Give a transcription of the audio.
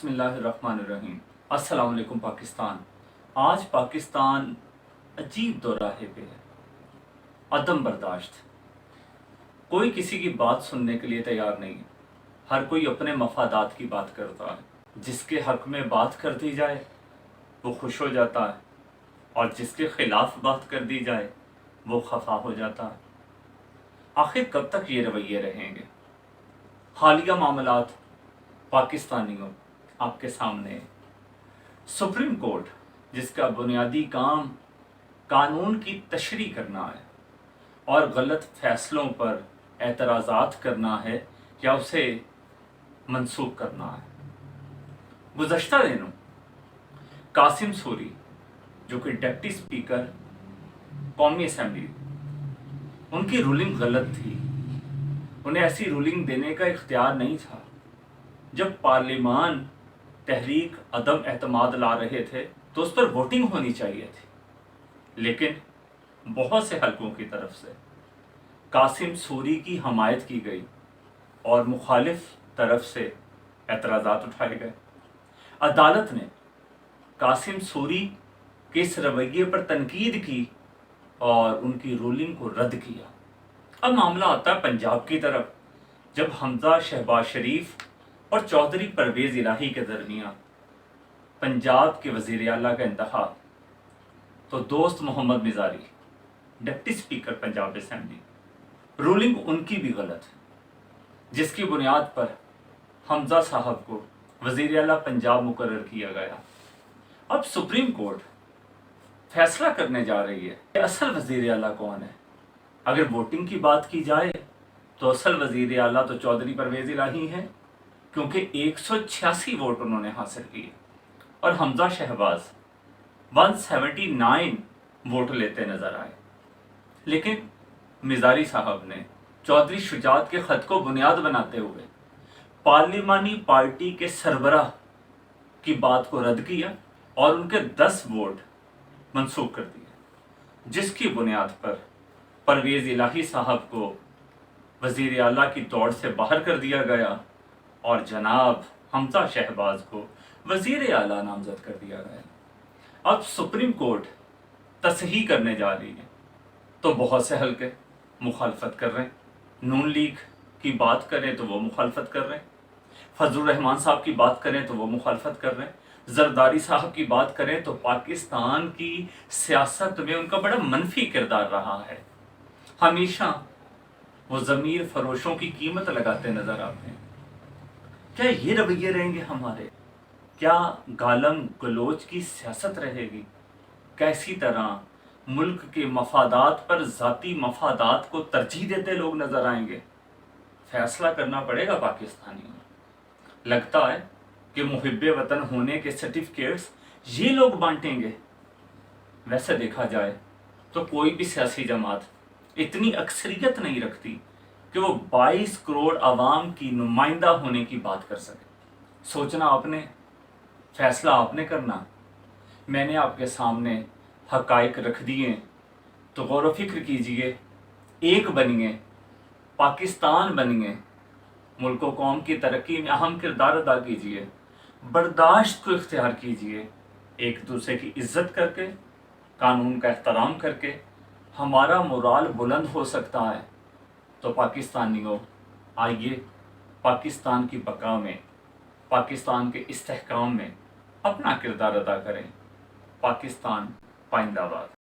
बिस्मिल्लाहिर्रहमानिर्रहीम। अस्सलाम वालेकुम पाकिस्तान। आज पाकिस्तान अजीब दोराहे पे है। अदम बर्दाश्त, कोई किसी की बात सुनने के लिए तैयार नहीं है। हर कोई अपने मफादात की बात करता है। जिसके हक में बात कर दी जाए वो खुश हो जाता है और जिसके खिलाफ बात कर दी जाए वो खफा हो जाता है। आखिर कब तक ये रवैये रहेंगे? हालिया मामलात पाकिस्तानियों आपके सामने। सुप्रीम कोर्ट, जिसका बुनियादी काम कानून की तशरीह करना है और गलत फैसलों पर एतराज़ात करना है या उसे मनसूख करना है। गुज़श्ता दिनों कासिम सूरी, जो कि डिप्टी स्पीकर कौमी असम्बली, उनकी रूलिंग गलत थी। उन्हें ऐसी रूलिंग देने का इख्तियार नहीं था। जब पार्लिमान तहरीक अदम एतमाद ला रहे थे तो उस पर वोटिंग होनी चाहिए थी, लेकिन बहुत से हलकों की तरफ से कासिम सूरी की हमायत की गई और मुखालिफ तरफ से एतराज़ात उठाए गए। अदालत ने कासिम सूरी के इस रवैये पर तनकीद की और उनकी रूलिंग को रद्द किया। अब मामला आता है पंजाब की तरफ, जब हमजा शहबाज शरीफ और चौधरी परवेज़ इलाही के दरमियान पंजाब के वज़ीर आला का इंतखाब, तो दोस्त Mohammad Mazari, deputy speaker Punjab assembly, ruling उनकी भी गलत है, जिसकी बुनियाद पर हमजा साहब को वज़ीर आला पंजाब मुकर्रर किया गया। अब सुप्रीम कोर्ट फैसला करने जा रही है कि असल वज़ीर आला कौन है। अगर वोटिंग की बात की जाए तो असल वज़ीर आला तो चौधरी परवेज़ इलाही हैं, क्योंकि 186 वोट उन्होंने हासिल किए और हमजा शहबाज 179 वोट लेते नजर आए। लेकिन मिज़ारी साहब ने चौधरी शुजात के ख़त को बुनियाद बनाते हुए पार्लिमानी पार्टी के सरबराह की बात को रद्द किया और उनके 10 वोट मनसूख कर दिए, जिसकी बुनियाद पर परवेज़ इलाही साहब को वज़ीर आला की दौड़ से बाहर कर दिया गया और जनाब हमजा शहबाज को वज़ीर आला नामज़द कर दिया गया। अब सुप्रीम कोर्ट तस्हीह करने जा रही है तो बहुत से हल्के मुखालफत कर रहे हैं। नून लीग की बात करें तो वो मुखालफत कर रहे हैं, फजलुर रहमान साहब की बात करें तो वो मुखालफत कर रहे हैं, जरदारी साहब की बात करें तो पाकिस्तान की सियासत में उनका बड़ा मनफी किरदार रहा है। हमेशा वो ज़मीर फरोशों की कीमत लगाते नजर आते हैं। क्या ये रवैये रहेंगे हमारे? क्या गालम गलोच की सियासत रहेगी? कैसी तरह मुल्क के मफादात पर ज़ाती मफादात को तरजीह देते लोग नजर आएंगे? फैसला करना पड़ेगा पाकिस्तानियों। लगता है कि मुहिब्बे वतन होने के सर्टिफिकेट्स ये लोग बांटेंगे। वैसे देखा जाए तो कोई भी सियासी जमात इतनी अक्सरियत नहीं रखती कि वो 22 करोड़ आवाम की नुमाइंदा होने की बात कर सके। सोचना आपने, फैसला आपने करना। मैंने आपके सामने हकाइक रख दिए तो गौर व फिक्र कीजिए, एक बनिए, पाकिस्तान बनिए, मुल्क व कौम की तरक्की में अहम किरदार अदा कीजिए, बर्दाश्त को इख्तियार कीजिए, एक दूसरे की इज्जत करके, कानून का एहतराम करके हमारा मोराल बुलंद हो सकता है। तो पाकिस्तानियों, आइए पाकिस्तान की बका में, पाकिस्तान के इस्तेहकाम में अपना किरदार अदा करें। पाकिस्तान पाइंदाबाद।